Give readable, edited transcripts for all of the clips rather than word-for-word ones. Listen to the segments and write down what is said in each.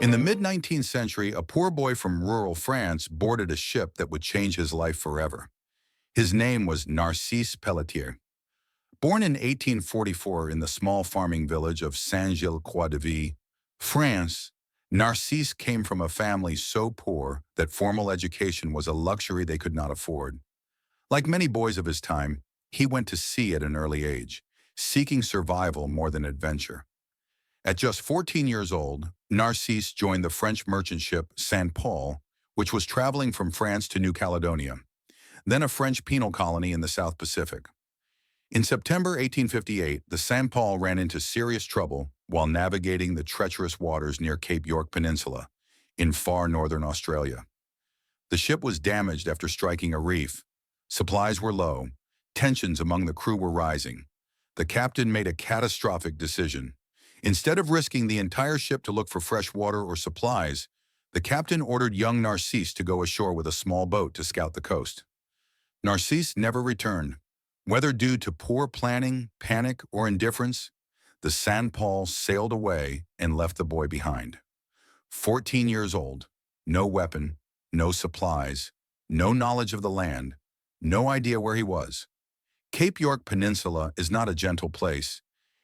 In the mid-19th century, a poor boy from rural France boarded a ship that would change his life forever. His name was Narcisse Pelletier. Born in 1844 in the small farming village of Saint-Gilles-Croix-de-Vie, France, Narcisse came from a family so poor that formal education was a luxury they could not afford. Like many boys of his time, he went to sea at an early age, seeking survival more than adventure. At just 14 years old, Narcisse joined the French merchant ship St. Paul, which was traveling from France to New Caledonia, then a French penal colony in the South Pacific. In September 1858, the St. Paul ran into serious trouble while navigating the treacherous waters near Cape York Peninsula in far northern Australia. The ship was damaged after striking a reef. Supplies were low. Tensions among the crew were rising. The captain made a catastrophic decision. Instead of risking the entire ship to look for fresh water or supplies, the captain ordered young Narcisse to go ashore with a small boat to scout the coast. Narcisse never returned. Whether due to poor planning, panic, or indifference, the St. Paul sailed away and left the boy behind. 14 years old, no weapon, no supplies, no knowledge of the land, no idea where he was. Cape York Peninsula is not a gentle place.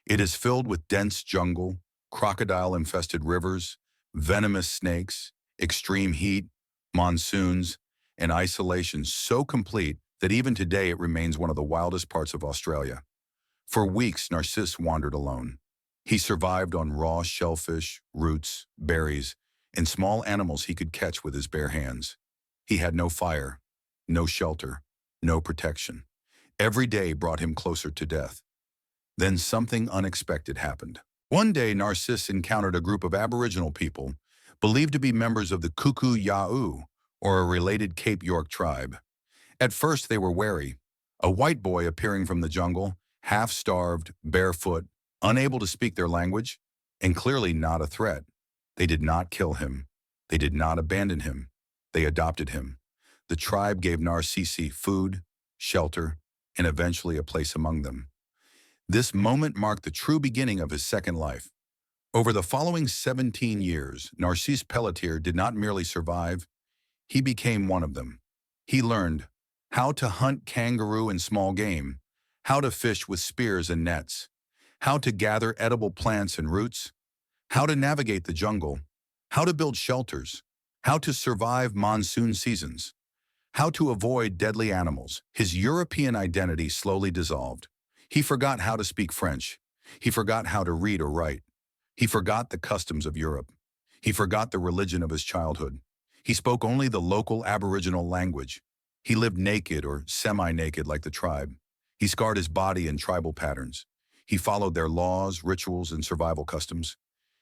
It is filled with dense jungle, crocodile-infested rivers, venomous snakes, extreme heat, monsoons, and isolation so complete that even today it remains one of the wildest parts of Australia. For weeks, Narcisse wandered alone. He survived on raw shellfish, roots, berries, and small animals he could catch with his bare hands. He had no fire, no shelter, no protection. Every day brought him closer to death. Then something unexpected happened. One day, Narcisse encountered a group of Aboriginal people believed to be members of the Kuku-Ya'u, or a related Cape York tribe. At first, they were wary. A white boy appearing from the jungle, half-starved, barefoot, unable to speak their language, and clearly not a threat. They did not kill him. They did not abandon him. They adopted him. The tribe gave Narcisse food, shelter, and eventually a place among them. This moment marked the true beginning of his second life. Over the following 17 years, Narcisse Pelletier did not merely survive, he became one of them. He learned how to hunt kangaroo and small game, how to fish with spears and nets, how to gather edible plants and roots, how to navigate the jungle, how to build shelters, how to survive monsoon seasons, how to avoid deadly animals. His European identity slowly dissolved. He forgot how to speak French. He forgot how to read or write. He forgot the customs of Europe. He forgot the religion of his childhood. He spoke only the local Aboriginal language. He lived naked or semi-naked like the tribe. He scarred his body in tribal patterns. He followed their laws, rituals, and survival customs.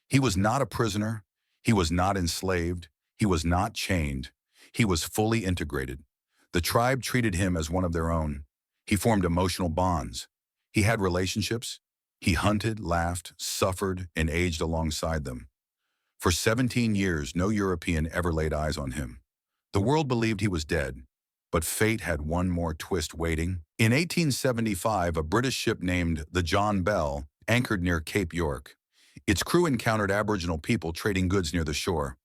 He was not a prisoner. He was not enslaved. He was not chained. He was fully integrated. The tribe treated him as one of their own. He formed emotional bonds. He had relationships. He hunted, laughed, suffered, and aged alongside them. For 17 years, no European ever laid eyes on him. The world believed he was dead, but fate had one more twist waiting. In 1875, a British ship named the John Bell anchored near Cape York. Its crew encountered Aboriginal people trading goods near the shore.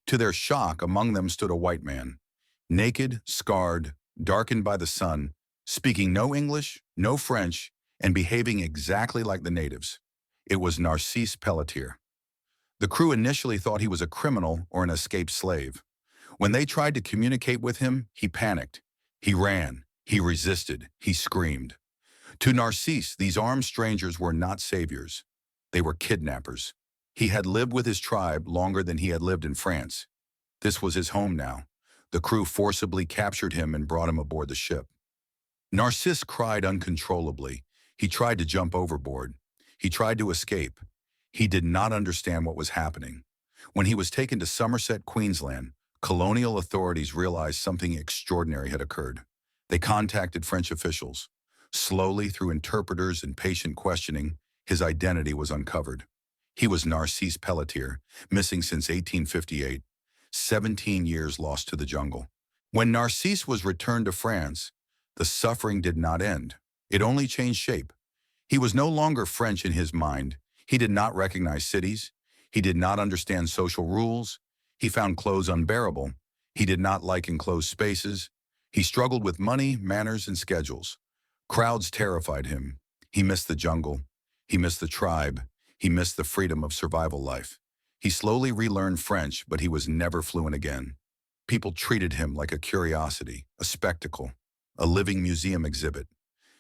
To their shock, among them stood a white man, naked, scarred, darkened by the sun, speaking no English, no French, and behaving exactly like the natives. It was Narcisse Pelletier. The crew initially thought he was a criminal or an escaped slave. When they tried to communicate with him, he panicked. He ran. He resisted. He screamed. To Narcisse, these armed strangers were not saviors. They were kidnappers. He had lived with his tribe longer than he had lived in France. This was his home now. The crew forcibly captured him and brought him aboard the ship. Narcisse cried uncontrollably. He tried to jump overboard. He tried to escape. He did not understand what was happening. When he was taken to Somerset, Queensland, colonial authorities realized something extraordinary had occurred. They contacted French officials. Slowly, through interpreters and patient questioning, his identity was uncovered. He was Narcisse Pelletier, missing since 1858, 17 years lost to the jungle. When Narcisse was returned to France, the suffering did not end. It only changed shape. He was no longer French in his mind. He did not recognize cities. He did not understand social rules. He found clothes unbearable. He did not like enclosed spaces. He struggled with money, manners, and schedules. Crowds terrified him. He missed the jungle. He missed the tribe. He missed the freedom of survival life. He slowly relearned French, but he was never fluent again. People treated him like a curiosity, a spectacle, a living museum exhibit.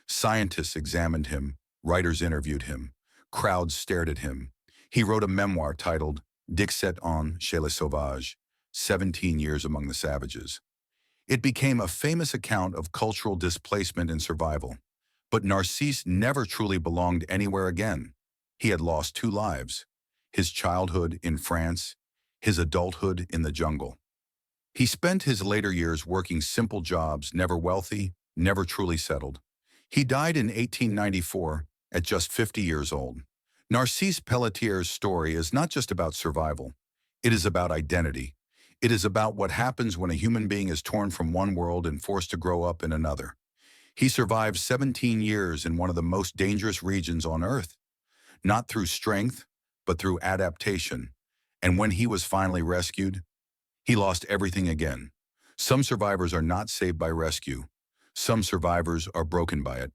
Scientists examined him. Writers interviewed him. Crowds stared at him. He wrote a memoir titled 17 ans chez les sauvages, 17 years among the savages. It became a famous account of cultural displacement and survival. But Narcisse never truly belonged anywhere again. He had lost two lives, his childhood in France, his adulthood in the jungle. He spent his later years working simple jobs, never wealthy, never truly settled. He died in 1894 at just 50 years old. Narcisse Pelletier's story is not just about survival. It is about identity. It is about what happens when a human being is torn from one world and forced to grow up in another. He survived 17 years in one of the most dangerous regions on Earth, not through strength, but through adaptation. And when he was finally rescued, he lost everything again. Some survivors are not saved by rescue. Some survivors are broken by it.